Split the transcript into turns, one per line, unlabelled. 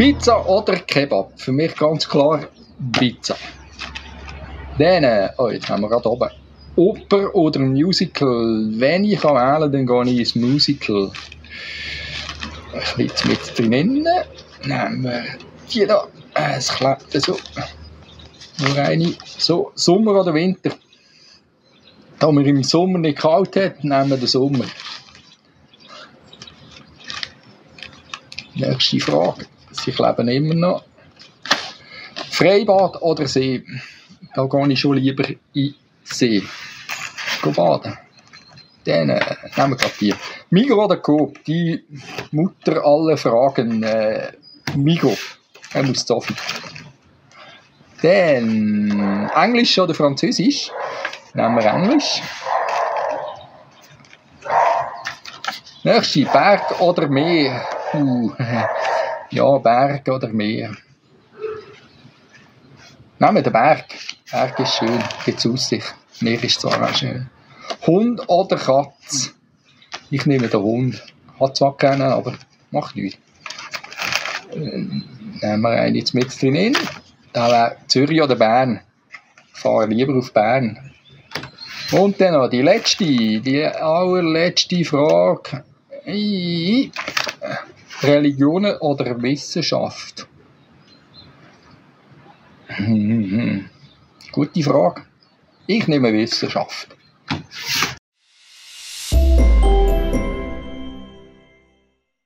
Pizza oder Kebab? Für mich ganz klar Pizza. Dann, oh, jetzt haben wir gerade oben. Oper oder Musical? Wenn ich wählen kann, dann gehe ich ins Musical. Ich will es mit drin. Nehmen wir die da. Es klebt so. Nur eine. So, Sommer oder Winter? Da wir im Sommer nicht kalt hat, nehmen wir den Sommer. Nächste Frage. Sie kleben immer noch. Freibad oder See? Da gehe ich schon lieber in den See. Go baden. Dann nehmen wir gerade die. Migros oder Coop? Die Mutter aller Fragen. Migros. Er muss so viel. Dann Englisch oder Französisch? Nehmen wir Englisch. Nächste, Berg oder Meer? Ja, Berg oder Meer. Nehmen wir den Berg. Berg ist schön, gibt Aussicht. Meer ist zwar auch schön. Hund oder Katz? Ich nehme den Hund. Hat zwar keinen, aber macht nichts. Nehmen wir einen jetzt mit drin. Da wäre Zürich oder Bern. Ich fahre lieber auf Bern. Und dann noch die allerletzte Frage. Religion oder Wissenschaft? Gute Frage. Ich nehme Wissenschaft.